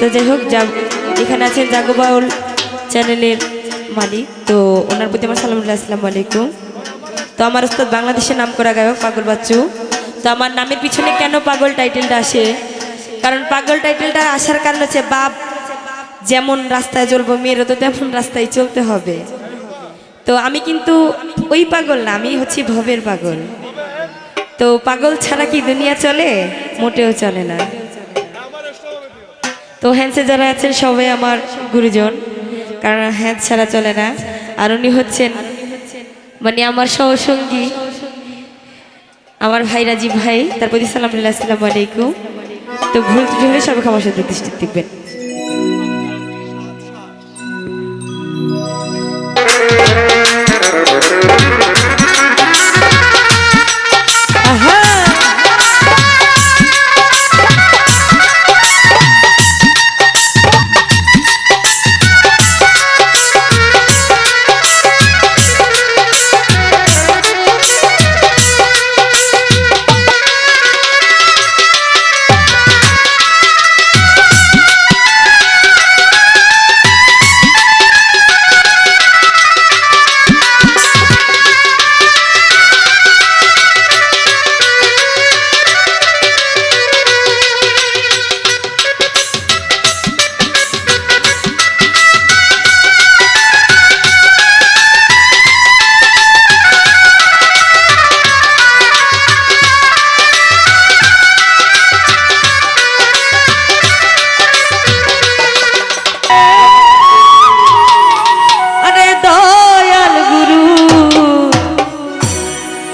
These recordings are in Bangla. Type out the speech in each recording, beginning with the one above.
তো যাই হোক, এখানে আছেন জাগো বাউল চ্যানেলের মালিক, তো ওনার প্রতি আমার সালাম, আসসালামু আলাইকুম। তো আমার উস্তাদ বাংলাদেশের নামকরা গায়ক পাগল বাচ্চু। তো আমার নামের পিছনে কেন পাগল টাইটেলটা আসে, কারণ পাগল টাইটেলটা আসার কারণ হচ্ছে বাপ যেমন রাস্তায় চলবো, মেয়েরও তো তেমন রাস্তায় চলতে হবে। তো আমি কিন্তু ওই পাগল না, আমি হচ্ছি ভবের পাগল। তো পাগল ছাড়া কি দুনিয়া চলে? মোটেও চলে না। তো হ্যান্সে যারা আছেন সবাই আমার গুরুজন, কারণ হ্যান্স ছাড়া চলে না। আর উনি হচ্ছেন মানে আমার সহসঙ্গী, আমার ভাই রাজীব ভাই, তার প্রতি সালাম, আসসালামু আলাইকুম। তো ভুল ত্রুটি হলে সবাই ক্ষমার সাথে দৃষ্টি দেখবেন।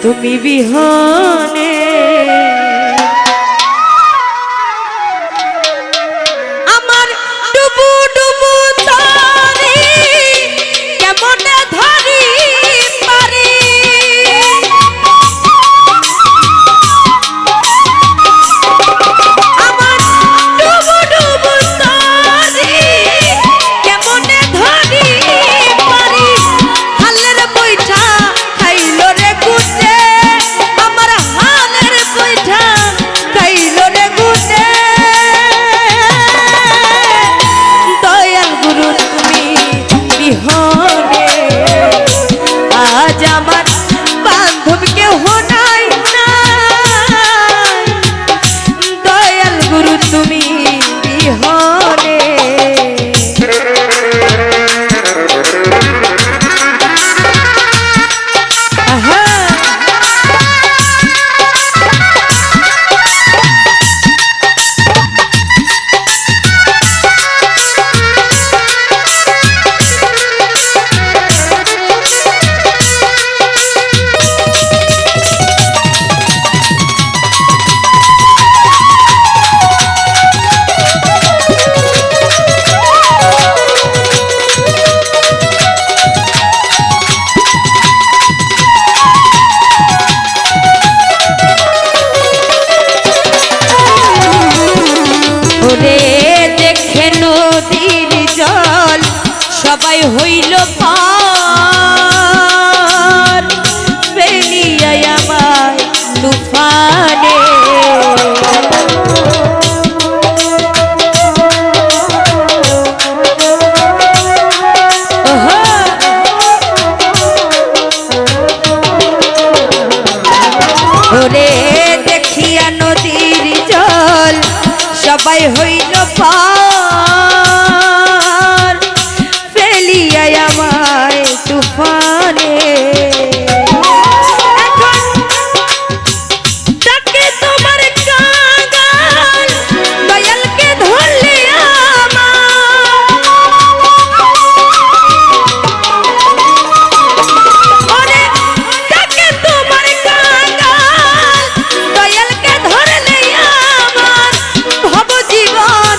তুমি বিহনে আমার ডুবু ডুবু তারি কেমনে ধরি পারি, আমার ডুবু ডুবু তারি কেমনে ধরি পারি, হালের বৈঠা খাইলো রে কুটে, সবাই হইল পার ফেলিয়া আমায় তুফানে, ওরে দেখিয়া নদীর জল সবাই হইল পার ফেলিয়া আমায় তুফানে, জীবন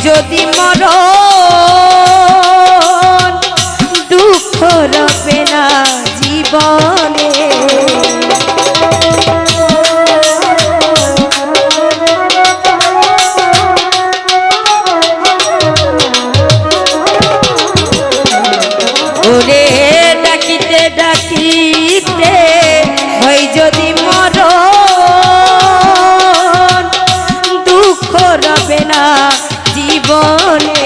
যদি মরণ দুঃখ রবে না জীবনে ওরে ডাকিতে ডাকিতে হয় যদি মরণ দুঃখ রবে না জীবনে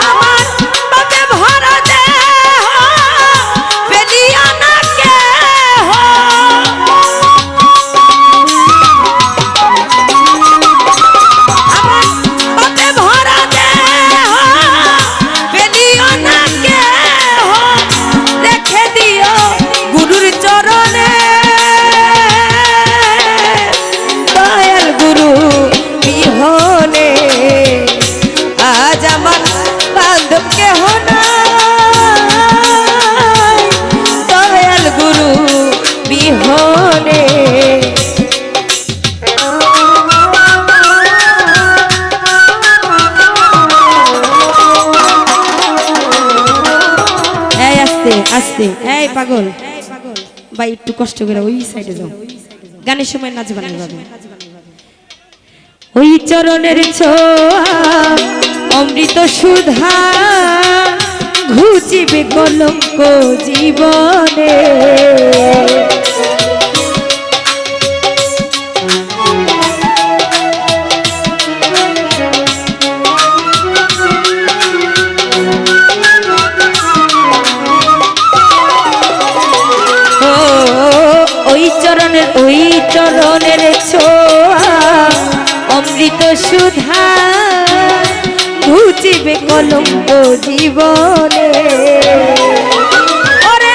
আমার পাপে ভরা দেহ ফেলিয়া না কেহ আমার পাপে ভরা দেহ ফেলিয়া না কেহ রেখে দিও গুরুর চরণে দয়াল গুরু বিহনে আজ আমার বান্ধব কেহ নাই দয়াল গুরু বিহনে আস্তে আস্তে এই পাগল ভাই একটু কষ্ট করে ওই সাইডে যাও গানের সময় নাচবা না ভাবে ওই চরণের ছোঁয়া অমৃত সুধা ঘুচিবে কলঙ্ক জীবনে ওই চরণের ছোঁয়া অমৃত সুধা ঘুচিবে কলঙ্ক জীবনে ওরে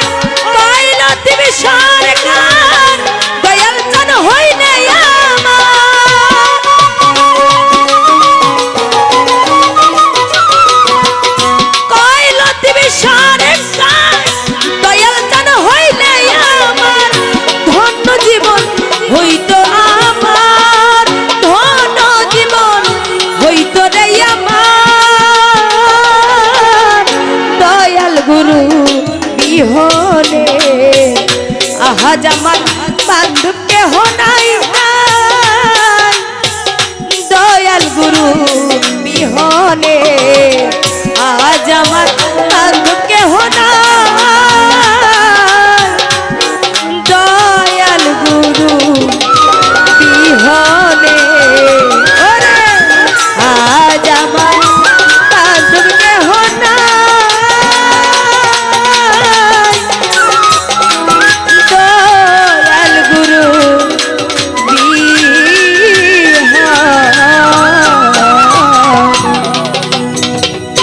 কৈলাতি সরকার দয়াল চান হইলে আমার কৈলাতি সরকার দয়াল চান হইলে আমার ধন্য জীবন হইতো আমার ধন্য জীবন হইতো রে আমার দয়াল গুরু বিহনে আহাজ আমার